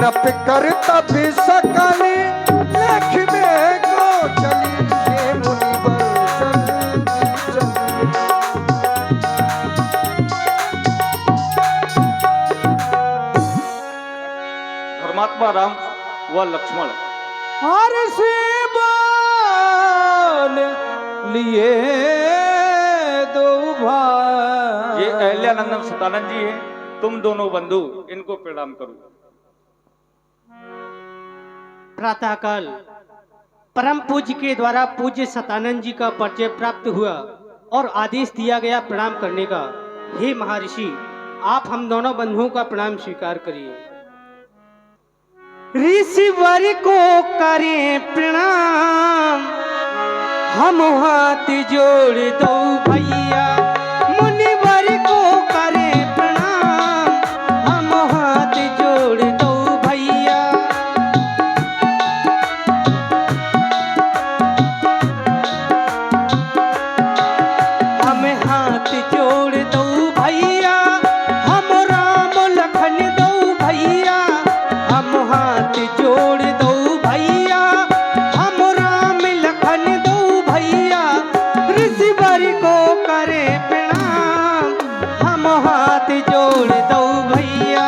जप कर तब सकली लेख में को चली ये मुनिवर चली। धर्मात्मा राम व लक्ष्मण हर से बोल लिए दो भाई। ये अहल्यानंदन सतानंद जी हैं, तुम दोनों बंधु, इनको प्रणाम करो। प्रातःकाल परम पूज्य के द्वारा पूज्य सतानंद जी का परिचय प्राप्त हुआ और आदेश दिया गया प्रणाम करने का। हे महर्षि, आप हम दोनों बंधुओं का प्रणाम स्वीकार करिए। ऋषिवर को करें प्रणाम, हम हाथ जोड़ दो भैया। मुनिवर को करें प्रणाम, हम हाथ जोड़ दो भैया। हम हाथ जोड़ दो भैया, हम राम लखन दो भैया। हम हाथ जोड़ दो भैया, हम राम लखन दो भैया। ऋषिवर को करे प्रणाम, हम हाथ जोड़ दो भैया।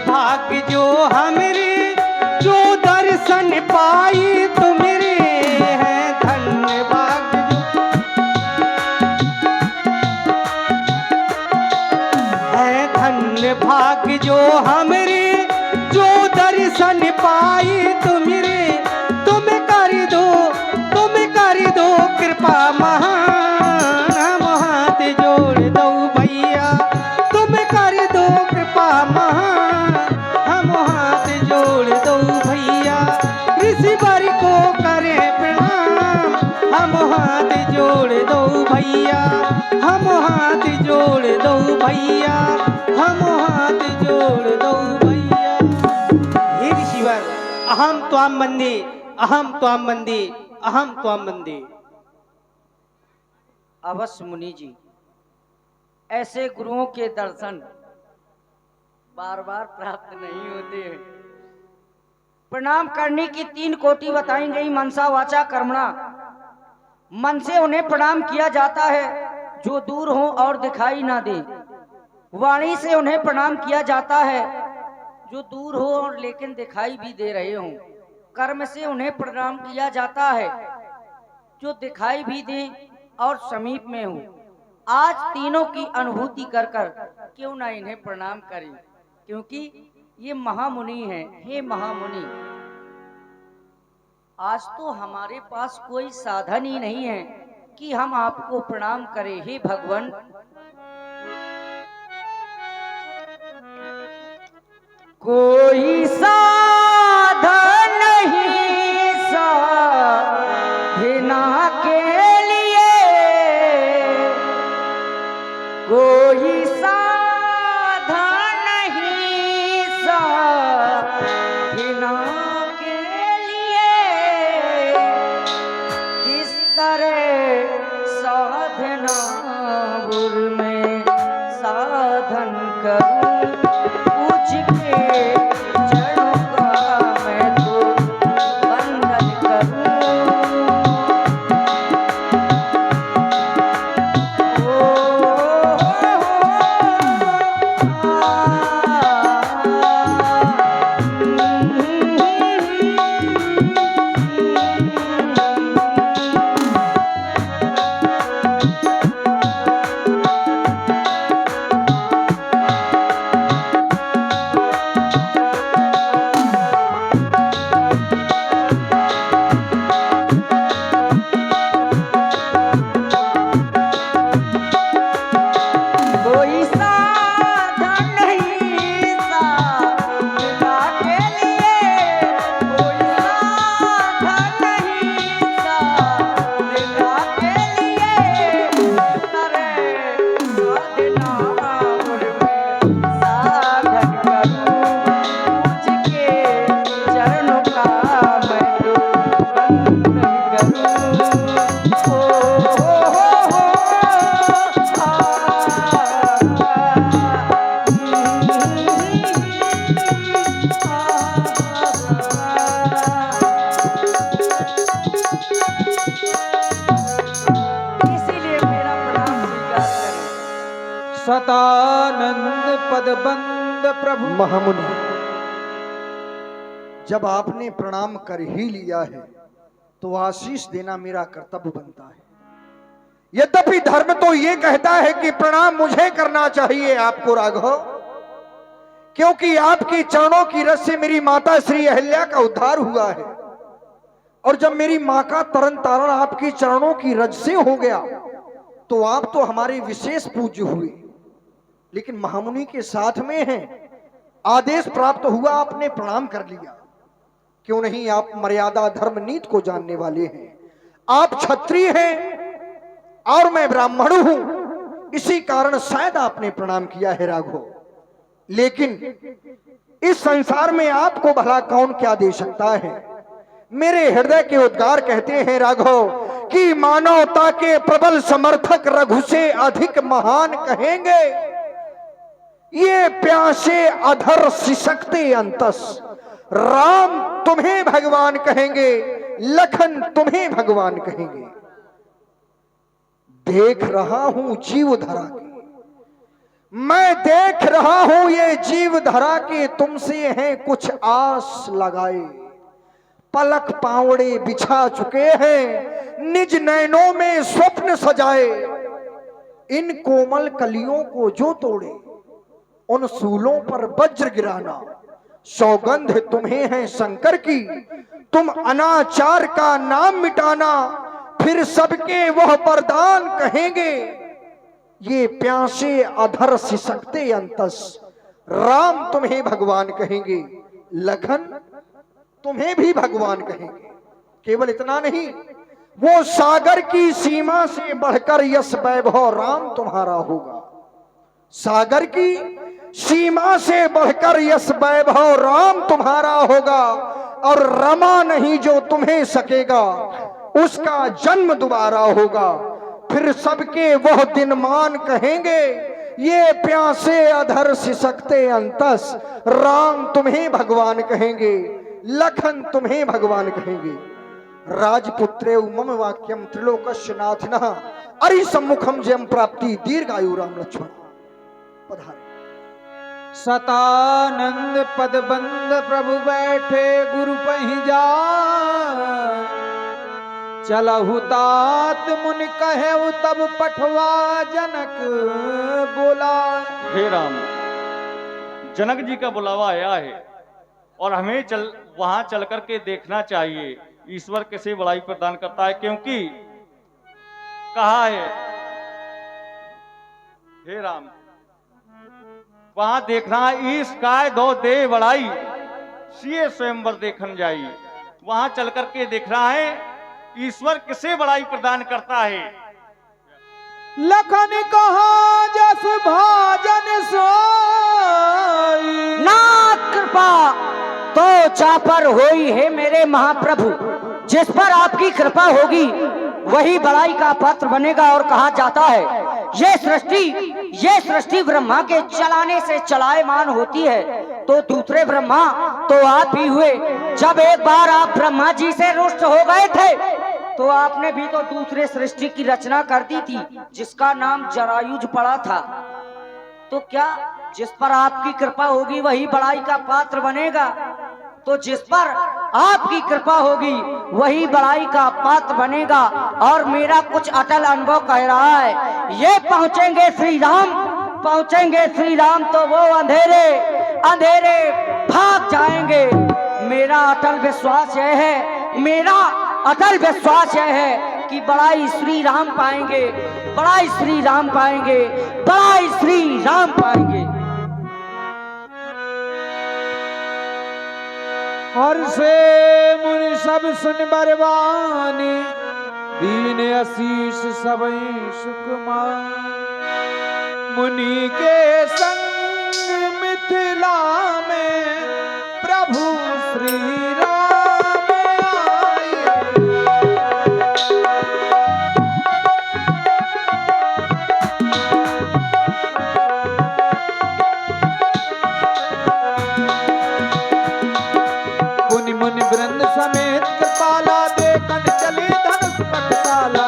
भाग्य जो हमरे, जो दर्शन पाई तुमरे है। धन्य भाग्य जो है, धन्य भाग्य जो हमरे, जो दर्शन पाई तुमरे। तुम कर दो कृपा महान, हम हाथ जोड़ दो भैया। तुम कर दो कृपा महान, हम हाथ जोड़ दो भैया। ऋषिवर को करे प्रणाम, हम हाथ जोड़ दो भैया। हम हाथ जोड़ दो भैया, हम हाथ जोड़ दो भैया। हे ऋषिवर, अहम त्वाम वन्दे, अहम त्वाम वन्दे, अहम त्वाम वन्दे। अवश्य मुनि जी, ऐसे गुरुओं के दर्शन बार बार प्राप्त नहीं होते हैं। प्रणाम करने की 3 कोटि बताई गई, मनसा वाचा कर्मणा। मन से उन्हें प्रणाम किया जाता है जो दूर हो और दिखाई ना दे। वाणी से उन्हें प्रणाम किया जाता है जो दूर हो और लेकिन दिखाई भी दे रहे हों। कर्म से उन्हें प्रणाम किया जाता है जो दिखाई भी दे और समीप में हो। आज तीनों की अनुभूति कर कर क्यों ना इन्हें प्रणाम करें, क्योंकि ये महामुनि हैं। हे महामुनि, आज तो हमारे पास कोई साधन ही नहीं है कि हम आपको प्रणाम करें। हे भगवान, कोई साधन नहीं साधना के लिए, कोई साधन नहीं साधना के लिए। किस तरह साधना गुर में साधन करूं, पूछ के चरणों का मैं तो वंदन करूं। ओ, सतानंद पदबंद प्रभु। महामुनि, जब आपने प्रणाम कर ही लिया है तो आशीष देना मेरा कर्तव्य बनता है। यद्यपि धर्म तो ये कहता है कि प्रणाम मुझे करना चाहिए आपको राघव, क्योंकि आपके चरणों की रस से मेरी माता श्री अहिल्या का उद्धार हुआ है, और जब मेरी मां का तरन तारण आपके चरणों की रज से हो गया तो आप तो हमारे विशेष पूज्य हुए। लेकिन महामुनि के साथ में हैं, आदेश प्राप्त हुआ, आपने प्रणाम कर लिया। क्यों नहीं, आप मर्यादा धर्म नीति को जानने वाले हैं। आप क्षत्रिय हैं और मैं ब्राह्मण हूं, इसी कारण शायद आपने प्रणाम किया है राघव। लेकिन इस संसार में आपको भला कौन क्या दे सकता है। मेरे हृदय के उद्गार कहते हैं राघव कि मानवता के प्रबल समर्थक रघु से अधिक महान कहेंगे। ये प्यासे अधर सिसकते अंतस, राम तुम्हें भगवान कहेंगे, लखन तुम्हें भगवान कहेंगे। देख रहा हूं जीव धरा के, मैं देख रहा हूं ये जीव धरा के, तुमसे हैं कुछ आस लगाए। पलक पावड़े बिछा चुके हैं, निज नैनों में स्वप्न सजाए। इन कोमल कलियों को जो तोड़े, उन सूलों पर वज्र गिराना। सौगंध तुम्हें है शंकर की, तुम अनाचार का नाम मिटाना। फिर सबके वह वरदान कहेंगे, ये प्यासे अधर सिसकते अंतस, राम तुम्हें भगवान कहेंगे, लखन तुम्हें भी भगवान कहेंगे। केवल इतना नहीं, वो सागर की सीमा से बढ़कर यश वैभव राम तुम्हारा होगा। सागर की सीमा से बढ़कर यश वैभव राम तुम्हारा होगा, और रमा नहीं जो तुम्हें सकेगा, उसका जन्म दोबारा होगा। फिर सबके वह दिन मान कहेंगे, ये प्यासे अधर सिसकते अंतस, राम तुम्हें भगवान कहेंगे, लखन तुम्हें भगवान कहेंगे। राजपुत्रे मम वाक्यम त्रिलोकस्य नाथिनः, अरि सम्मुखम जयम प्राप्ति, दीर्घायु राम लक्ष्मण। पधारे। सतानंद पदबंद प्रभु बैठे गुरु पहि जा, चलहु तात मुनि कहे तब पठवा जनक बोला। हे राम, जनक जी का बुलावा आया है और हमें वहां चल करके देखना चाहिए ईश्वर कैसे बड़ाई प्रदान करता है, क्योंकि कहा है हे राम वहां देखना ईश काय दो दे बड़ाई, सीए स्वयंवर देखन जाई। वहां चल करके देखना है ईश्वर किसे बड़ाई प्रदान करता है। लखन कहा जस भाजन सोई, नाथ कृपा तो चापर होई है मेरे महाप्रभु। जिस पर आपकी कृपा होगी वही बड़ाई का पात्र बनेगा। और कहा जाता है ये सृष्टि ब्रह्मा के चलाने से चलायमान होती है, तो दूसरे ब्रह्मा तो आप ही हुए। जब एक बार आप ब्रह्मा जी से रुष्ट हो गए थे तो आपने भी तो दूसरे सृष्टि की रचना कर दी थी, जिसका नाम जरायुज पड़ा था। तो क्या जिस पर आपकी कृपा होगी वही बड़ाई का पात्र बनेगा? तो जिस पर आपकी कृपा होगी वही बड़ाई का पात्र बनेगा। और मेरा कुछ अटल अनुभव कह रहा है, ये पहुंचेंगे श्री राम तो वो अंधेरे भाग जाएंगे। मेरा अटल विश्वास यह है कि बड़ाई श्री राम पाएंगे। और से मुनि सब सुन बरवानी, दीन आशीष सबई सुख मान। मुनि के संग मिथिला में प्रभु श्री राम आए। मुनि मुनि वृंद समेत कृपाला, देखन चली धनुष पटसाला।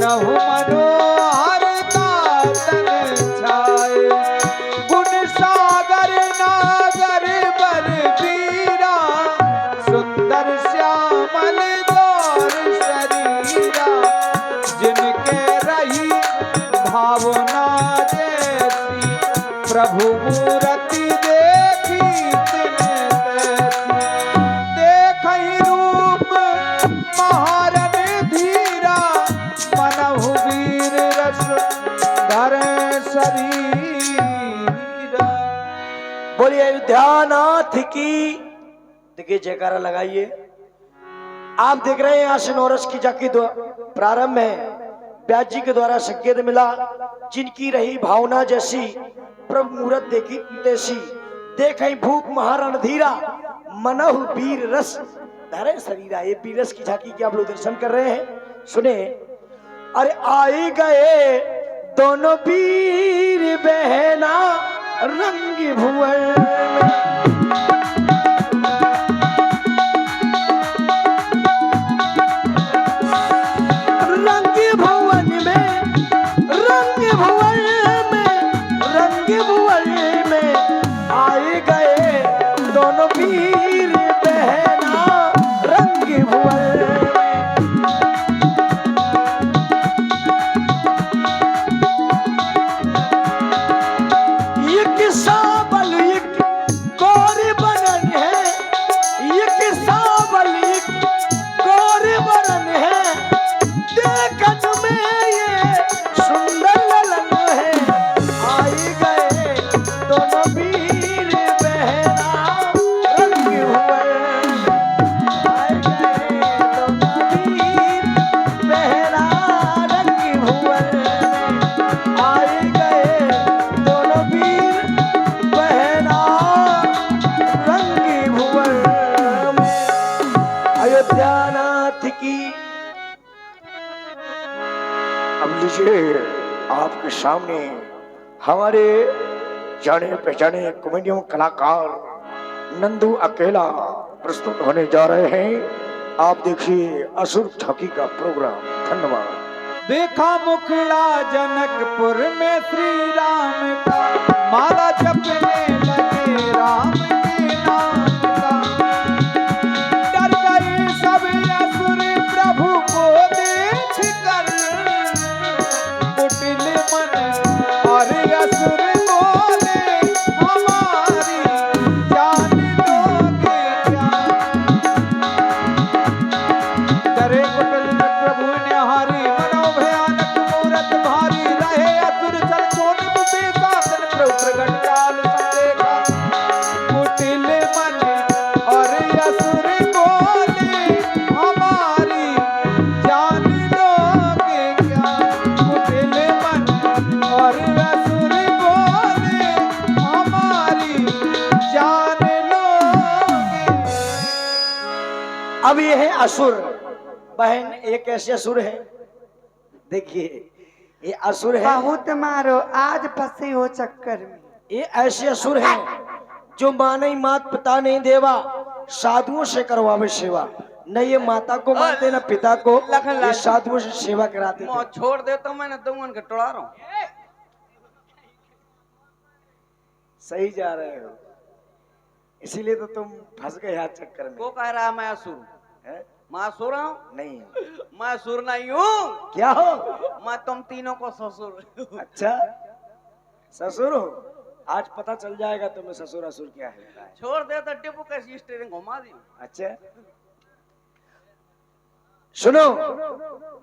मनहु मनोहरता तन छाए गुण सागर नागर बर बीरा सुंदर श्यामल गौर शरीरा जिनके रही भावना जैसी प्रभु मूर्ति देखी तिने तैसी देखहि रूप महारन धीरा मनहु वीर रस धरे शरीरा। बोलिए अयोध्यानाथ की। देखिए जयकारा लगाइए। आप देख रहे हैं आश्विन नौरस की जाकी प्रारंभ है। व्यास जी के द्वारा संकेत मिला जिनकी रही भावना जैसी प्रभु मूरत देखी तैसी देखई भूप महारण धीरा मनहु वीर रस धरे शरीरा। ये वीर रस की झांकी की आप लोग दर्शन कर रहे हैं। सुने, अरे आए गए दोनों वीर बहना रंग भुवन वीर बहना रंग भुवन ये किस्सा बल एक गौर बनन है। ये किस्सा बल एक गौर बनन है। देखन में ये सुंदर ललन है। आए गए दोनों वीर बहना अयोध्यानाथ की। अब लीजिए आपके सामने हमारे जाने पहचाने कॉमेडियन कलाकार नंदू अकेला प्रस्तुत होने जा रहे हैं। आप देखिए असुर झांकी का प्रोग्राम। धन्यवाद। देखा मुखड़ा जनकपुर में श्री राम का माला जपने लगे राम के नाम का। डर गए सब असुर प्रभु को देख कर कुटिल मन और असुर बोले हमारी जान लोगे क्या। डरे कुटिल प्रभु ने हारी भयानक मूरत भारी रहे असुर चल सोन बेसासन प्रभु प्रगट काल संदेगा। कुटिल मन और असुर बोले हमारी जान लोगे क्या। कुटिल मन और असुर बोले हमारी जान लोगे। अब ये है असुर बहन। एक ऐसे असुर है, देखिए ये असुर है। बहुत मारो आज फंसे हो चक्कर में। ये ऐसे असुर हैं जो माने मात पिता नहीं देवा साधुओं से करवावे सेवा। न ये माता को मानते न पिता को, ये साधुओं से सेवा कराते थे। छोड़ देता हूं, मैंने दुमन के टोड़ा रहा हूं। सही जा रहे हो, इसीलिए तो तुम फंस गए हाथ चक्कर में। वो कह रहा मैं असुर है? मैं असुर हूं? नहीं। मैं असुर नहीं हूं। क्या हो? मैं तुम तीनों को ससुर। अच्छा ससुर हो? आज पता चल जाएगा तुम्हें ससुर असुर क्या है। छोड़ दे तो डिपो कैसी स्टीयरिंग घुमा दी। अच्छा सुनो,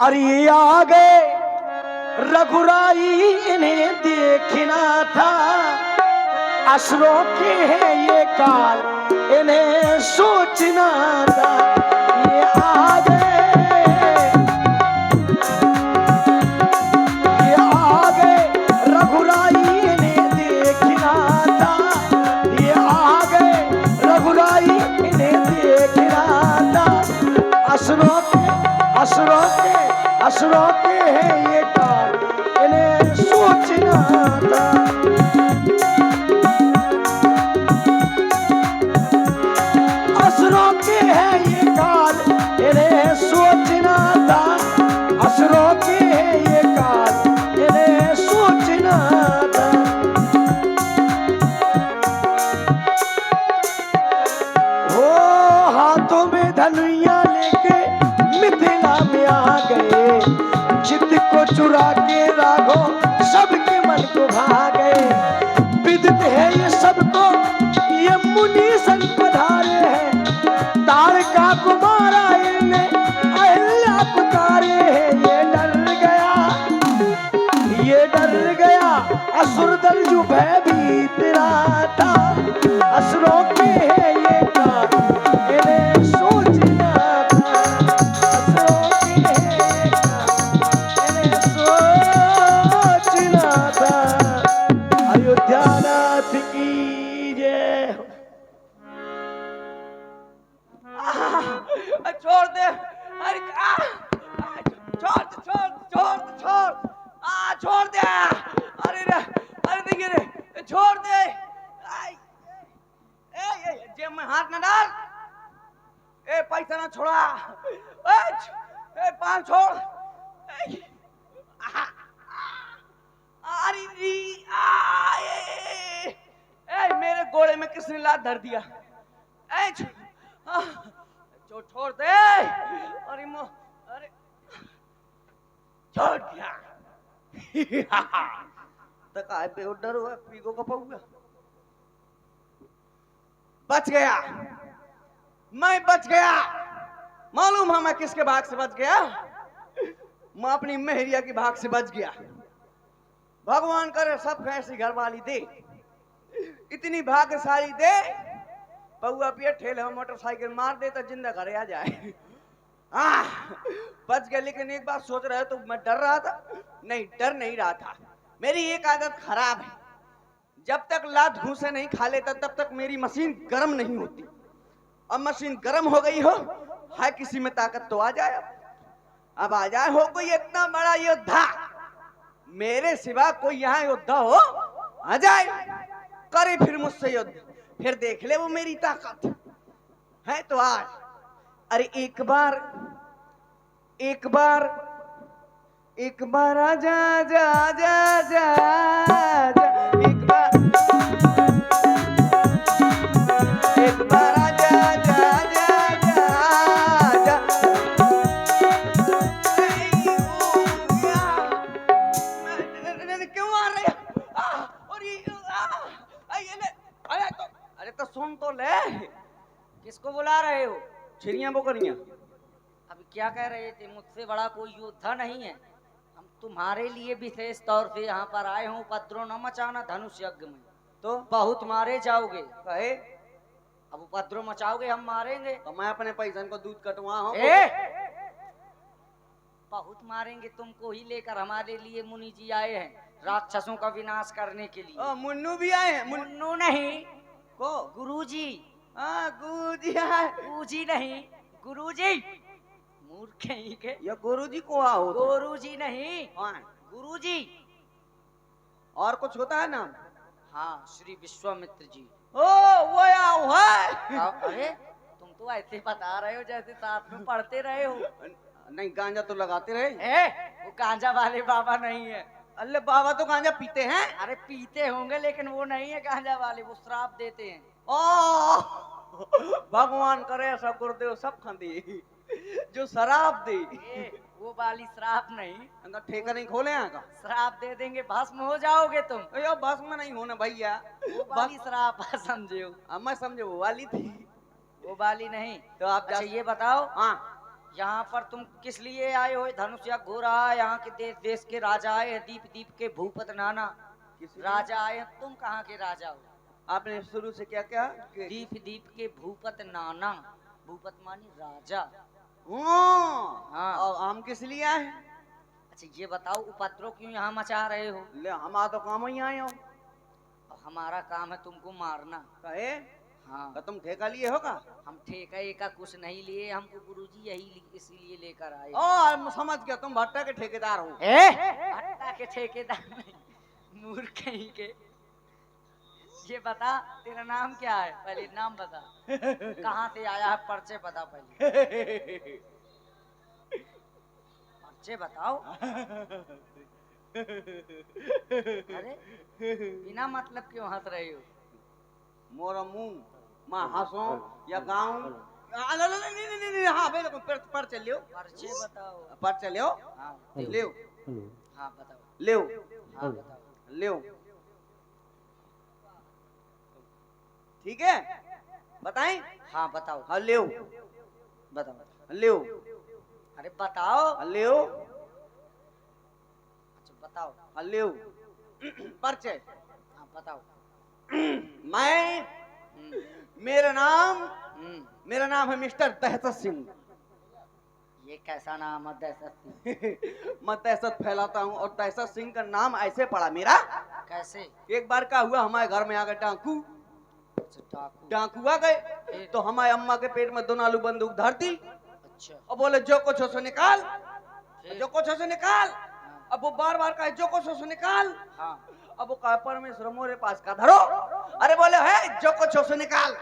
अरे ये आ गए रघुराई इन्हें देखना था। असुरों के हैं ये काल इन्हें सोचना था। ये आ गए रघुराई इन्हें देखना था। ये आ गए रघुराई इन्हें देखना था। असुरों के हैं ये काल इन्हें सोचना था। असुरों के हैं ये काल इन्हें सोचना था। असुरों के हैं चुरा के राघो सबके मन को भागे। विदित है ये सबको ये मुनि संग पधारे हैं, तारका कुमारा इन्हें अहिल्या पुकारे हैं। ये डर गया असुर दल जो भयभीत रहा था, असुरों के है ये काम इन्हें सोचना था, असुरों के है ये काम इन्हें सोचना था। अयोध्यानाथ की जय। छोड़ दे, अरे छोड़ छोड़ दे, अरे देखिए रे, छोड़ दे। जेब में हाथ न डाल, पैसा ना छोड़ा, पाँव छोड़। अरे मेरे गोड़े में किसने लात धर दिया? छोड़ दे। अरे छोड़ दिया। तक आए पे डर हुआ, पीगो का पहुंगा। बच गया, मैं बच गया। मालूम है मैं किसके भाग से बच गया? मैं अपनी मेहरिया की भाग से बच गया। भगवान करे सब ऐसी घरवाली दे, इतनी भाग्यशाली दे, पहुआ पिए ठेले में मोटरसाइकिल मार दे तो जिंदा घरे आ जाए। बच गया। लेकिन एक बात सोच रहे हो तो मैं डर रहा था? नहीं, डर नहीं रहा था। मेरी एक आदत खराब है, जब तक लात घूसे नहीं खा लेता तब तक मेरी मशीन गर्म नहीं होती। अब मशीन गर्म हो गई हो, है किसी में ताकत तो आ जाए। अब आ जाए हो कोई इतना बड़ा योद्धा, मेरे सिवा कोई यहाँ योद्धा हो, आ जाए करे फिर मुझसे युद्ध, फिर देख ले वो मेरी ताकत है तो आज। अरे एक बार आजा जा जा जा जा, एक बार आजा जा जा जा जा। क्यों आ रहे? अरे तो सुन तो ले, किसको बुला रहे हो? चिड़िया बोकरियां। अभी क्या कह रहे थे? मुझसे बड़ा कोई योद्धा नहीं है, हम तुम्हारे लिए विशेष तौर से यहाँ पर आए हूँ। उपद्रव न मचाना धनुष यज्ञ में, तो बहुत मारे जाओगे। कहे अब उपद्रव मचाओगे हम मारेंगे। तो मैं अपने पैसन को दूध कटवा हूँ। बहुत मारेंगे तुमको ही लेकर हमारे लिए मुनि जी आए हैं, राक्षसों का विनाश करने के लिए। मुन्नू भी आए हैं? मुन्नू नहीं, को गुरुजी। गुरुजी नहीं, गुरुजी। मूर्ख ही के, ये गुरुजी को आओ। गुरुजी नहीं, गुरुजी। और कुछ होता है नाम? हाँ, श्री विश्वामित्र जी। ओ वो आओ है। अरे तुम तो ऐसे बता रहे हो जैसे साथ में पढ़ते रहे हो। नहीं, गांजा तो लगाते रहे। वो गांजा वाले बाबा नहीं है। अल्ले बाबा तो गांजा पीते हैं। अरे पीते होंगे लेकिन वो नहीं है गांजा वाले, वो श्राप देते हैं। भगवान करे ऐसा गुरुदेव सब खांदी जो शराब दे। वो वाली श्राप नहीं, ठेका नहीं खोले यहाँ का। श्राप दे देंगे, भस्म हो जाओगे तुम। भस्म नहीं होना भैया, वो वाली श्राप समझे। मैं समझे वो वाली थी, वो वाली नहीं। तो आप अच्छा ये बताओ, हाँ यहाँ पर तुम किस लिए आए हो? धनुष यज्ञ हो रहा है, यहाँ के देश के राजा आए हैं, दीप के भूपत नाना राजा आए हैं। तुम कहाँ के राजा हो? आपने शुरू से क्या क्या? दीप के भूपत नाना, भूपत मानी राजा। हाँ, और हम किस लिए आए? अच्छा ये बताओ, उपद्रव क्यों यहाँ मचा रहे हो? ले हमारा तो काम ही आए हो। हमारा काम है तुमको मारना। कहे हाँ, तो तुम ठेका लिए होगा? हम ठेका एका कुछ नहीं लिए, हमको गुरुजी यही इसीलिए लेकर आए। ओ समझ गया, तुम भट्टा के ठेकेदार हो। भट्टा के ठेकेदार नहीं, मूर्ख ही के। ये बता तेरा नाम क्या है? पहले नाम बता, कहाँ से आया है, पर्चे बता पहले। पर्चे बताओ। अरे बिना मतलब क्यों हंस रहे हो? मोरा मुंह माँ हंसो या गाँव? नहीं, हाँ भाई पर चलियो। पर्चे बताओ, पर्चे लियो। हाँ लियो। हाँ बताओ। ले हाँ बताओ। ले ठीक है बताएं। हाँ बताओ। हाँ ले बताओ। ले अरे बताओ। ले अच्छा बताओ। हाँ ले परिचय। हाँ बताओ। मैं हम्म, मेरा नाम है मिस्टर दहशत सिंह। ये कैसा नाम है दहशत सिंह? मैं दहशत फैलाता हूँ और दहशत सिंह का नाम ऐसे पड़ा मेरा। कैसे? एक बार क्या हुआ, हमारे घर में आ गए डाकू। अच्छा डाकू। डाकू आ गए तो हमारे अम्मा के पेट में दोनों आलू बंदूक धर दी अच्छा और बोले जो कुछ हो सो निकाल, फिर? जो कुछ हो सो निकाल। हाँ। अब वो बार बार कहे जो कुछ हो सो निकाल। हाँ। अब वो कहा परमेश्वर मोरे पास का धरो। अरे बोले है जो कुछ हो सो निकाल।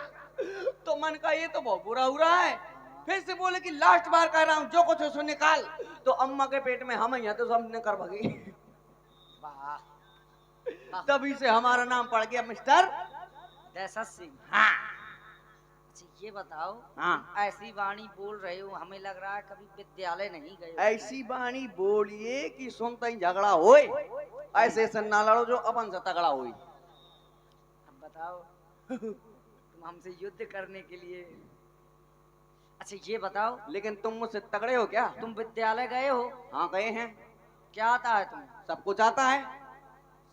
तो मन का ये तो बहुत बुरा हो रहा है। फिर से बोले कि लास्ट बार कह रहा हूँ जो कुछ हो सो निकाल। तो अम्मा के पेट में हम यहाँ तो सबने कर भगे। वाह। तभी से हमारा नाम पड़ गया मिस्टर। दहशत सिंह। हाँ अच्छा ये बताओ, हाँ ऐसी वाणी बोल रहे हो, हमें लग रहा है कभी विद्यालय नहीं गए हो। ऐसी बाणी बोलिए कि सुनते ही झगड़ा होए। ऐसे से ना लड़ो जो अपन से तगड़ा होई। अब बताओ तुम हमसे युद्ध करने के लिए। अच्छा ये बताओ, लेकिन तुम मुझसे तगड़े हो क्या? तुम विद्यालय गए हो? हाँ गए हैं। क्या आता है तुम्हें? सब कुछ आता है।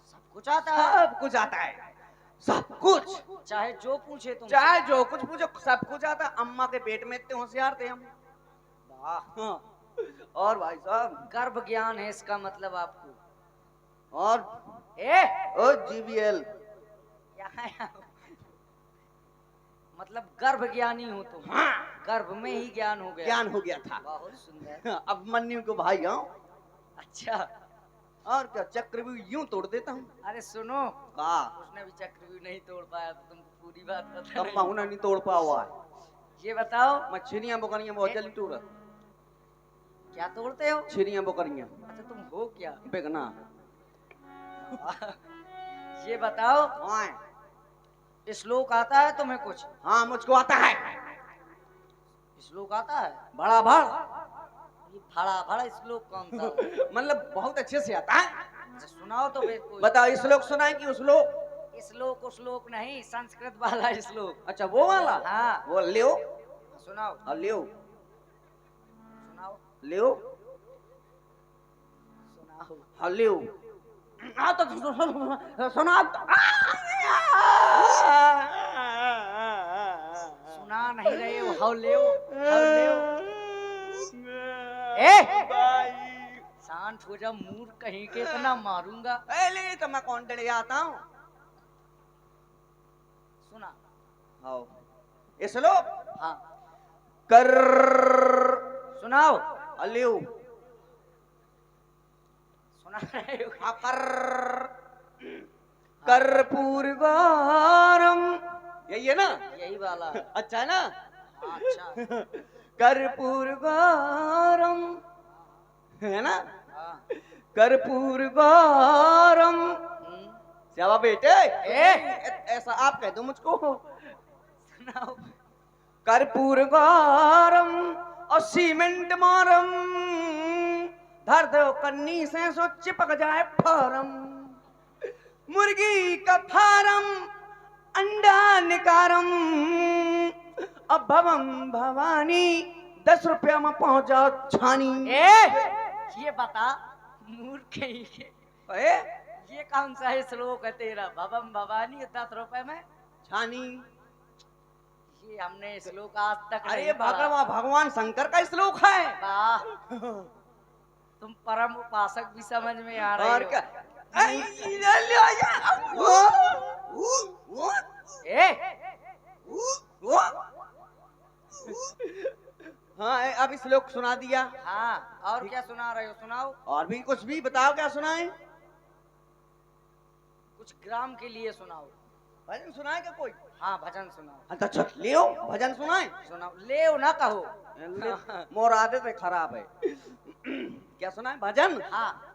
सब कुछ आता है? सब कुछ आता है। सब कुछ चाहे जो पूछे तुम। चाहे जो कुछ पूछो सब कुछ आता है। अम्मा के पेट में इतने होशियार थे हम। वाह। हाँ। और भाई साहब गर्भ ज्ञान है इसका मतलब आपको। और ओ जीबीएल मतलब गर्भ ज्ञानी हो तुम। हाँ। गर्भ में ही ज्ञान हो गया। ज्ञान हो गया था। बहुत सुंदर। अब मन्नू को भाई हूँ। अच्छा और क्या चक्रव्यूह यूं तोड़ देता हूँ। अरे सुनो, का उसने भी चक्रव्यूह नहीं तोड़ पाया तो तुमको पूरी बात तब बता। पाहुना नहीं तोड़ पा हुआ है। ये बताओ मछलियां बकरियां बहुत जल्दी तोड़। क्या तोड़ते हो? छिरियां बकरियां अच्छा तुम हो क्या? बेगना। ये बताओ, हाँ श्लोक आता है तुम्हें कुछ? हाँ मुझको आता है। श्लोक आता है? बड़ा भड़ ये भड़ा भड़ा श्लोक कौन सा है? मतलब बहुत अच्छे से आता है। अच्छा, सुनाओ तो फिर कोई। बताओ इस श्लोक सुनाए कि उस श्लोक? श्लोक नहीं, संस्कृत वाला श्लोक। अच्छा वो वाला। हाँ वो लियो सुनाओ। और लियो सुनाओ लियो सुनाओ। हाँ लियो। हाँ तो सुना। सुना नहीं रहे हो? हाउ ले ए शांत हो जा मूर्ख कहीं के, इतना मारूंगा। पहले तो मैं कौन डरे आता हूँ। सुना। हाँ ये श्लोक हाँ कर सुनाओ। लियो सुना रहे हो? हाँ कर्पूर गौरम यही है ना? यही वाला है। अच्छा है ना? हाँ, अच्छा कर्पूर गौरम है ना? हाँ। कर्पूर गौरम। श्यामा बेटे ऐसा आप कह दो मुझको। सुनाओ। कर्पूर गौरम और सीमेंट मारम धर दो कन्नी से सो चिपक जाए फारम। मुर्गी का फारम अंडा निकारम। अब भवम भवानी 10 रुपया में पहुंच जाओ छानी। ये बता मूर्ख कहीं के, ए? ये कौन सा है श्लोक है तेरा? भवम भवानी 10 रुपए में छानी। ये हमने श्लोक आज तक अरे नहीं पढ़ा। भगवान शंकर का श्लोक है। वाह, तुम परम उपासक भी समझ में आ रहे और हो। क्या? हाँ अब श्लोक सुना दिया। हाँ और क्या सुना रहे हो? सुनाओ। और भी कुछ भी बताओ क्या सुनाए? कुछ ग्राम के लिए सुनाओ। भजन सुनाए क्या कोई? हाँ भजन सुनाओ। अच्छा लियो भजन सुनाए। सुनाओ, ले ना कहो। मोर आदत है खराब है। क्या सुनाए भजन? हाँ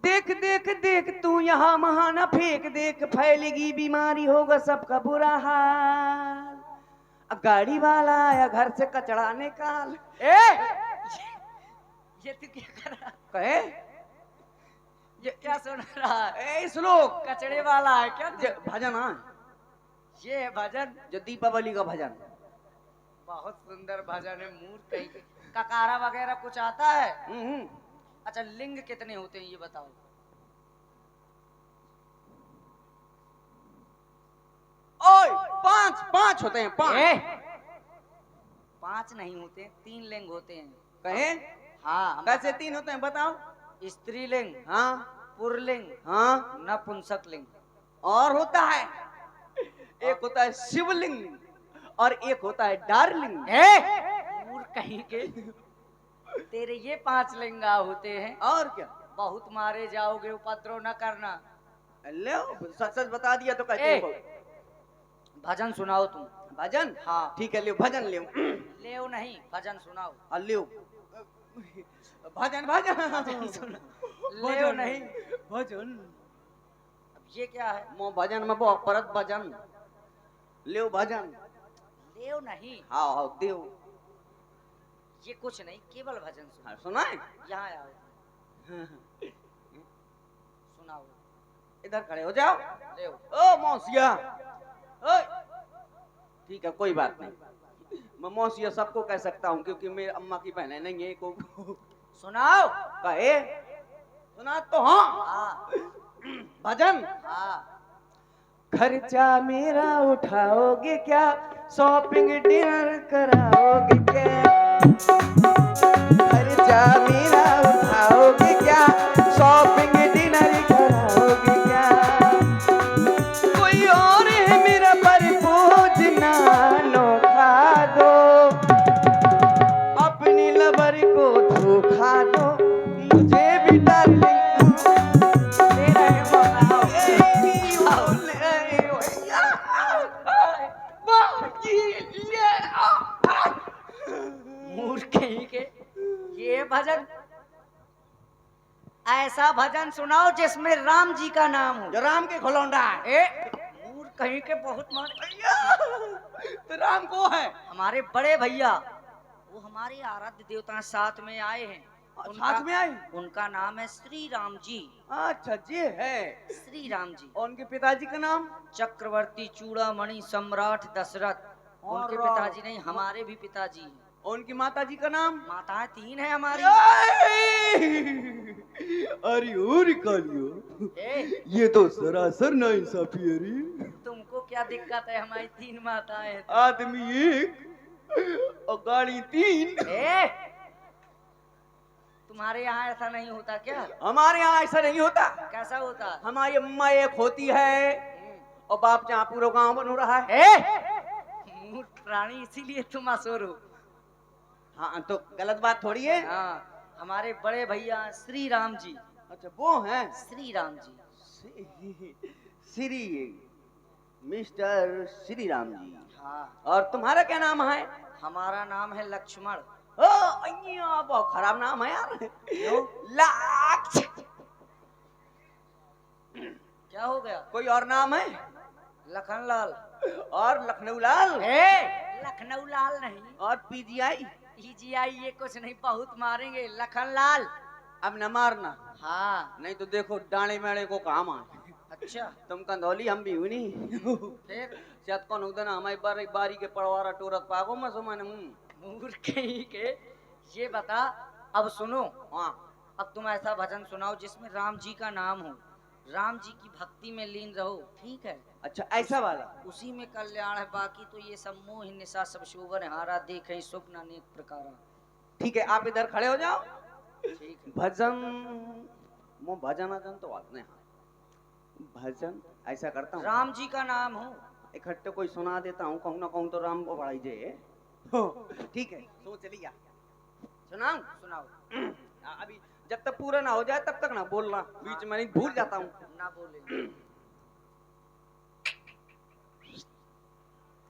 देख देख देख तू यहाँ महाना फेंक देख फैलेगी बीमारी होगा सबका बुरा हाल। अब गाड़ी वाला आया घर से कचड़ा निकाल। ये तू क्या कर रहा? कहे क्या सुन रहा है? ए श्लोक कचड़े वाला है क्या? भजन, हाँ ये है भजन, जो दीपावली का भजन। बहुत सुंदर भजन है। मूर्ख कहीं के। ककारा वगैरह कुछ आता है? अच्छा, लिंग कितने होते हैं ये बताओ? ओए, पांच होते हैं, ए, 5 नहीं होते, 3 लिंग होते हैं। कहे हाँ, हम कैसे 3 होते हैं बताओ? स्त्रीलिंग, हाँ पुरलिंग, हाँ, नपुंसक लिंग। और होता है एक होता है शिवलिंग और एक होता है डार्लिंग। मूर्ख कहीं के। तेरे ये 5 लिंगा होते हैं। और क्या? बहुत मारे जाओगे, उपद्रव न करना। ले सच सच बता दिया तो कहते ए, हो। भजन सुनाओ तुम। भजन? हाँ। ठीक है, लियो भजन लियो। लेओ नहीं, भजन सुनाओ। लियो भजन भजन लेओ नहीं। भजन। अब ये क्या है? मो भजन में वो परत भजन लियो भजन। लेओ नहीं, हाँ हाँ देव। ये कुछ नहीं, केवल भजन सुनाओ। हाँ, सुनाए? यहाँ आओ, सुनाओ। इधर खड़े हो जाओ। लेओ। ओ मौसिया, ओए ठीक है, कोई बात नहीं। मैं मौसिया सबको कह सकता हूँ क्योंकि मेरी अम्मा की बहन नहीं है को। सुनाओ। कहे सुना तो हाँ। हाँ भजन। हाँ। खर्चा मेरा उठाओगे क्या? शॉपिंग डिनर कराओगे क्या? खर्चा मेरा उठाओगे क्या? शॉपिंग डिनर कराओगे क्या? कोई और है मेरा पर पूजना नोखा दो, अपनी लवर को धोखा दो, मुझे भी डार्लिंग मूर्ख कहीं के। ये भजन, ऐसा भजन सुनाओ जिसमें राम जी का नाम हो। जो राम के घोलौंडा है। ए, मूर्ख कहीं के बहुत मारे। तो राम को है हमारे बड़े भैया, वो हमारे आराध्य देवता साथ में आए हैं। साथ में आए। उनका नाम है श्री राम जी। अच्छा जी है। श्री राम जी। और उनके पिताजी का नाम? चक्रवर्ती चूड़ामणि सम्राट दशरथ। उनके पिताजी नहीं, हमारे भी पिताजी हैं। और उनकी माता जी का नाम? माताएं 3 हैं हमारी। अरे और कालियो, ए, ये तो सरासर नाइंसाफी है रे। तुमको क्या दिक्कत है? हमारी 3 माताएं हैं। आदमी 1 और गाड़ी 3। ए, तुम्हारे यहाँ ऐसा नहीं होता क्या? हमारे यहाँ ऐसा नहीं होता। कैसा होता? हमारी अम्मा 1 होती है और बाप जहाँ पूरा गांव बन रहा है। मूर्ख प्राणी, इसीलिए तुम असुर हो। हाँ तो गलत बात थोड़ी है। हाँ, हमारे बड़े भैया श्री राम जी। अच्छा वो हैं श्री राम जी। श्री मिस्टर श्री राम जी। हाँ। और तुम्हारा क्या नाम है? हमारा नाम है लक्ष्मण। ओ अय्या, बहुत खराब नाम है यार। लाक्ष। क्या हो गया? कोई और नाम है? लखनलाल। और लखनऊ लाल? लखनऊ लाल नहीं। और पीजीआई? पीजीआई ये कुछ नहीं, बहुत मारेंगे। लखनलाल। अब न मारना। हाँ। नहीं तो देखो डाणे मेड़े को काम आए। अच्छा, तुम कंधौली हम भी हुई नहीं। फिर शायद कौन उधर हमारी बारी के पड़वारा टोरत पागो मैं सुमाने। मूर्ख कहीं के। ये बता, अब सुनो। हाँ। अब तुम ऐसा भजन सुनाओ जिसमें राम जी का नाम हो, राम जी की भक्ति में लीन रहो, ठीक है? अच्छा ऐसा वाला? उसी में कल्याण है। बाकी तो ये सब मोह निशा सब शोभन हारा देखे स्वप्न अनेक प्रकार। ठीक है, आप इधर खड़े हो जाओ। ठीक है। भजन मो भजन तो बात नहीं। भजन ऐसा करता हूँ, राम जी का नाम हो। इकट्ठे कोई सुना देता हूँ, कहूँ ना कहूँ तो राम को बढ़ाई जे। ठीक है, सोच लिया। सुनाऊं? सुनाओ। अभी जब तक पूरा ना हो जाए तब तक ना बोलना, बीच में नहीं भूल जाता हूँ। ना बोले।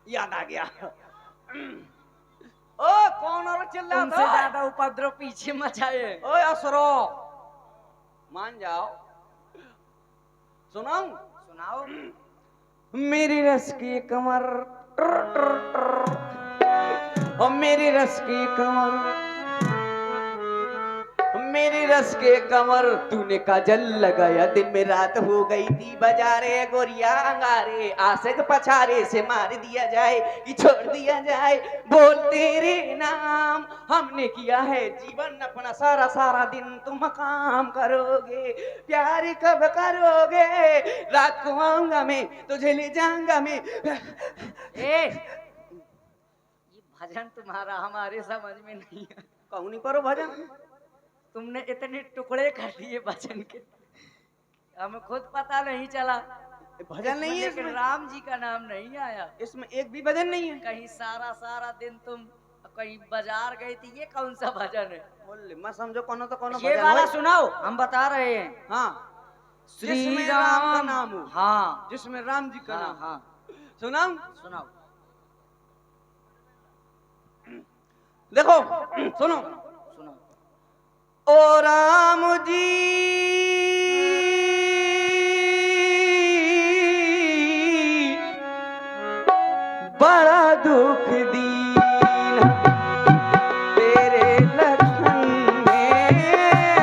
याद आ गया। ओ कौन और चिल्ला तुमसे था? ज्यादा उपद्रव पीछे मचाए। ओए असुरो, मान जाओ। सुनाऊं? सुनाओ। मेरी रस की कमर, ओ मेरी रस की कमर, मेरी रस के कमर तूने काजल लगाया, दिन में रात हो गई थी बाजारे गोरिया अंगारे, आशिक पछारे से मार दिया जाए कि छोड़ दिया जाए, बोल तेरे नाम हमने किया है जीवन अपना सारा सारा दिन तुम काम करोगे, प्यार कब करोगे, रात को आऊंगा मैं तुझे ले जाऊंगा मैं। ए, ये भजन तुम्हारा हमारे समझ में नहीं है। कहूँ नहीं करो भजन, तुमने इतने टुकड़े कर दिए भजन के, हमें खुद पता नहीं चला। भजन नहीं है लेकिन इसमें, राम जी का नाम नहीं आया। इसमें एक भी भजन नहीं है। कहीं सारा सारा दिन तुम कहीं बाजार गई थी, ये कौन सा भजन है? बोल मैं समझो कोनो तो कोनो ये भजन वाला होए। सुनाओ, हम बता रहे हैं। हाँ, श्री जिसमें राम का राम, नाम हो, हाँ जिसमें राम जी का हाँ नाम। हाँ, सुनाऊं? सुनाओ देखो सुनो। सुनाओ। ओ राम जी बड़ा दुख दीना तेरे लखन में,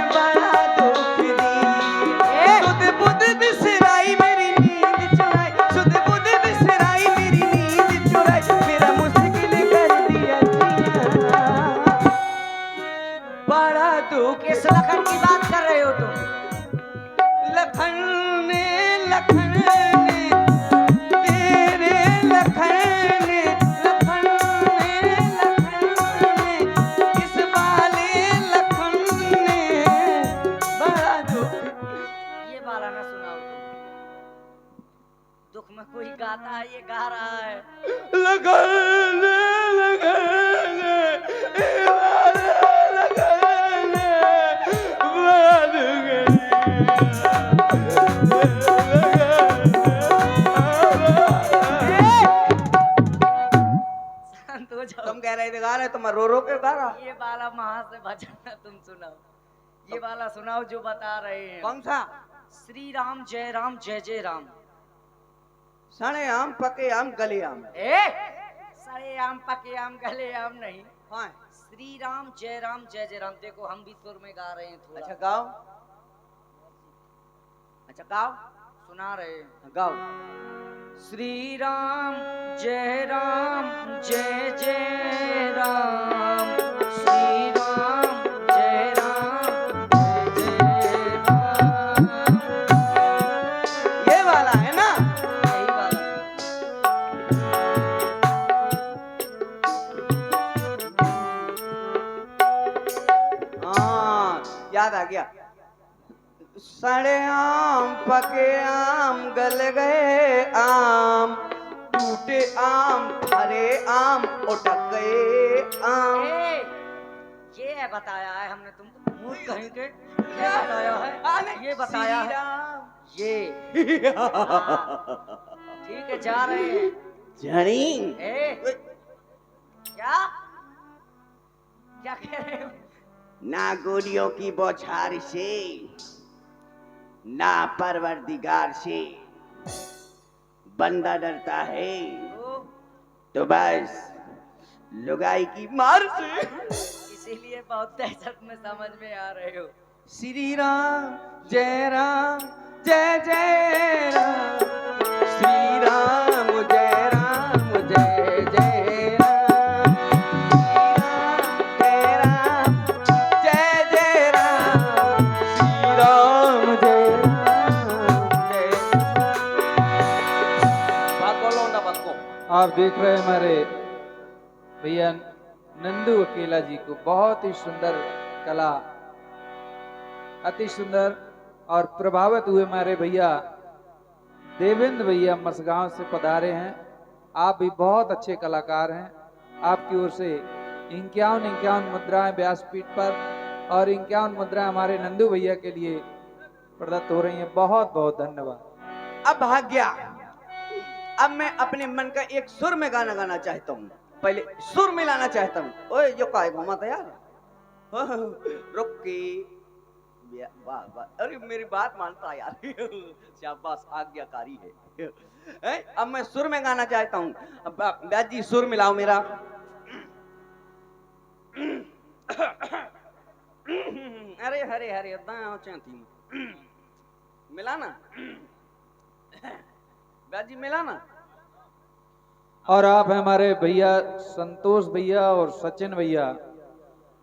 बड़ा दुख दीना। सुध बुध बिसराई मेरी नींद चुराई, सुध बुध बिसराई मेरी नींद चुराई, मेरा मुश्किल कर दिया जिया, बड़ा दुख। किस लखन की बात कर रहे हो तुम? लखन ने तेरे लखन ने, लखन ने इस वाले लखन ने बड़ा दुख। ये वाला ना सुनाओ तुम। दुख में कोई गाता है, ये गा रहा है। लखन ने, इस वाले लखन ने बड़ा दुख। शांत हो जाओ। तुम कह रहे थे गा रहे, तुम रो रो के गा रहा। ये वाला वहां से भजन ना तुम सुनाओ, ये वाला सुनाओ जो बता रहे हैं। कौन सा? श्री राम जय राम जय जय राम। सड़े आम पके आम गले आम। ए, सड़े आम पके आम गले आम नहीं, हाँ, श्री राम जय जय राम। देखो हम भी सुर में गा रहे हैं थोड़ा। अच्छा गाओ, अच्छा गाओ, सुना रहे हैं। गाओ। श्री राम जय जय राम, श्री राम जय जय राम। ये वाला है ना? यही वाला। हाँ, याद आ गया। सड़े आम पके आम गल गए आम, टूटे आम हरे आम उटक गए आम। ए, ये है बताया है हमने तुमको, मूड कहीं के ये बताया है, ये बताया है ये। हाँ, ठीक है जा रहे हैं। जड़ी ए, क्या क्या कह रहे हो? ना गोलियों की बौछार से, ना परवरदिगार से बंदा डरता है, तो बस लुगाई की मार से। इसीलिए बहुत दहशत में समझ में आ रहे हो। श्री राम जय राम जय जय राम, श्री राम जय जय राम, श्री राम जय जय राम, श्री राम जय जय। बात बोलो ना बात को। आप देख रहे हैं हमारे भैया नंदू अकेला जी को, बहुत ही सुंदर कला, अति सुंदर। और प्रभावित हुए हमारे भैया देवेंद्र भैया मसगांव से पधारे हैं। आप भी बहुत अच्छे कलाकार हैं। आपकी ओर से 51 मुद्राएं व्यासपीठ पर और 51 मुद्राएं हमारे नंदू भैया के लिए प्रदत्त हो रही हैं। बहुत बहुत धन्यवाद। अब भाग्या, अब मैं अपने मन का एक सुर में गाना गाना चाहता हूँ। पहले सुर मिलाना चाहता हूँ। ओए जो काय घुमा था यार, रुक के, वाह वाह, अरे मेरी बात मानता यार, शाबाश, आज्ञाकारी है। अब मैं सुर में गाना चाहता हूँ। अब व्यास जी सुर मिलाओ मेरा। अरे हरे हरे दाओ चाहती मिला ना बाजी मिला ना। और आप हमारे भैया संतोष भैया और सचिन भैया,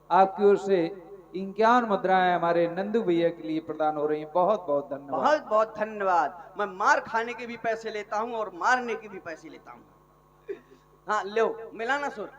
आपकी ओर से 51 मुद्राएं हमारे नंदू भैया के लिए प्रदान हो रही हैं। बहुत बहुत धन्यवाद। बहुत बहुत धन्यवाद। मैं मार खाने के भी पैसे लेता हूँ और मारने के भी पैसे लेता हूँ। हाँ लो मिला ना सुर।